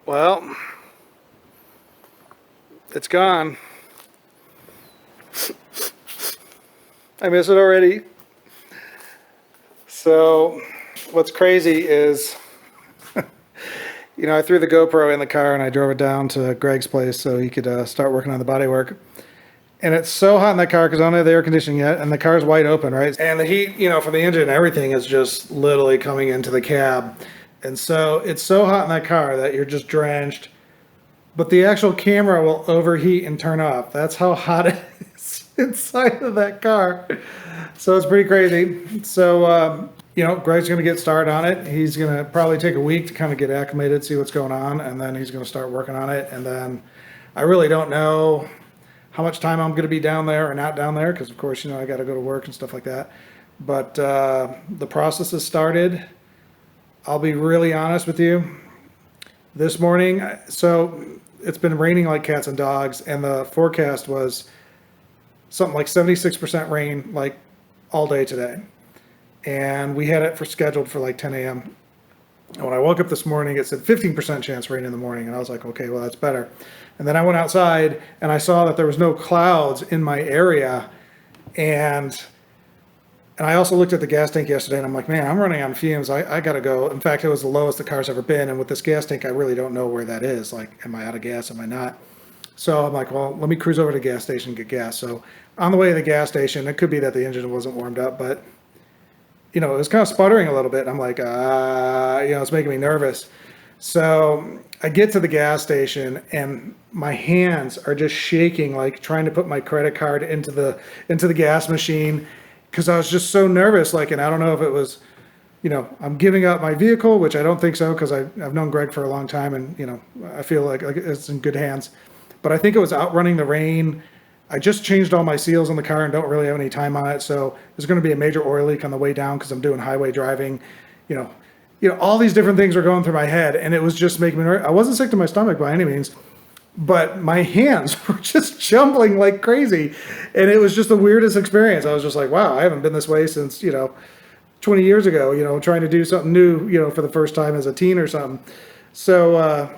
Well, it's gone. I miss it already. So what's crazy is, I threw the GoPro in the car and I drove it down to Greg's place so he could start working on the bodywork. And it's so hot in that car because I don't have the air conditioning yet, and the car's wide open, right? And the heat, from the engine and everything is just literally coming into the cab. And so it's so hot in that car that you're just drenched. But the actual camera will overheat and turn off. That's how hot it is inside of that car. So it's pretty crazy. So, Greg's going to get started on it. He's going to probably take a week to kind of get acclimated, see what's going on, and then he's going to start working on it. And then I really don't know how much time I'm going to be down there or not down there because, of course, I got to go to work and stuff like that. But the process has started. I'll be really honest with you. This morning, so it's been raining like cats and dogs, and the forecast was something like 76% rain like all day today. And we had it scheduled for like 10 a.m. And when I woke up this morning, it said 15% chance rain in the morning. And I was like, okay, well, that's better. And then I went outside and I saw that there was no clouds in my area. And I also looked at the gas tank yesterday and I'm like, man, I'm running on fumes. I got to go. In fact, it was the lowest the car's ever been. And with this gas tank, I really don't know where that is. Like, am I out of gas? Am I not? So I'm like, well, let me cruise over to the gas station and get gas. So on the way to the gas station, it could be that the engine wasn't warmed up, but it was kind of sputtering a little bit. And I'm like, it's making me nervous. So I get to the gas station and my hands are just shaking, like trying to put my credit card into the gas machine. Because I was just so nervous, and I don't know if it was, I'm giving up my vehicle, which I don't think so, because I've known Greg for a long time, and, I feel like it's in good hands. But I think it was outrunning the rain. I just changed all my seals in the car and don't really have any time on it, so there's going to be a major oil leak on the way down because I'm doing highway driving. All these different things were going through my head, and it was just making me nervous. I wasn't sick to my stomach by any means, but my hands were just jumbling like crazy. And it was just the weirdest experience. I was just like, wow, I haven't been this way since, 20 years ago, trying to do something new, for the first time as a teen or something. So,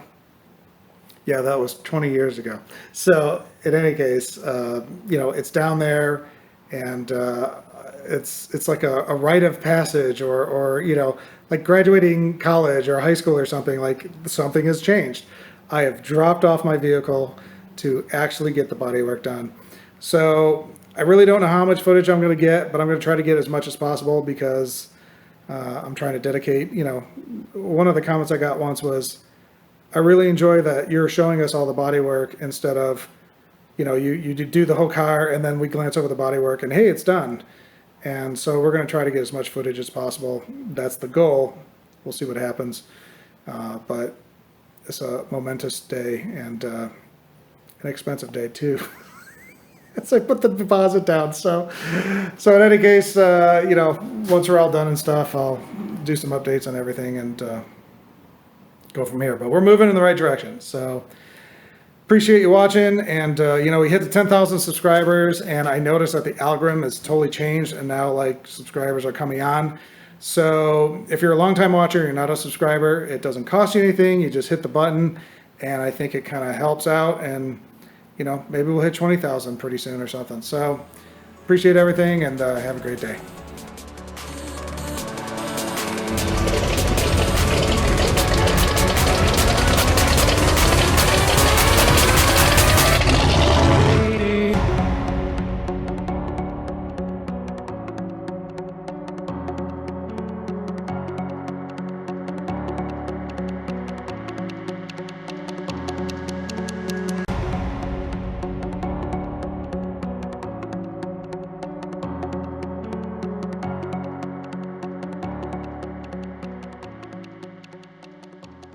yeah, that was 20 years ago. So, in any case, it's down there, and it's like a rite of passage, or like graduating college or high school or something. Like something has changed. I have dropped off my vehicle to actually get the body work done. So I really don't know how much footage I'm going to get, but I'm going to try to get as much as possible because I'm trying to dedicate. One of the comments I got once was, I really enjoy that you're showing us all the body work instead of, you do the whole car and then we glance over the body work and hey, it's done. And so we're going to try to get as much footage as possible. That's the goal. We'll see what happens. But it's a momentous day and an expensive day too. It's like put the deposit down. So in any case, once we're all done and stuff, I'll do some updates on everything and go from here. But we're moving in the right direction. So appreciate you watching. And we hit the 10,000 subscribers, and I noticed that the algorithm has totally changed, and now like subscribers are coming on. So if you're a longtime watcher, you're not a subscriber, it doesn't cost you anything. You just hit the button, and I think it kind of helps out. And maybe we'll hit 20,000 pretty soon or something. So appreciate everything, and have a great day.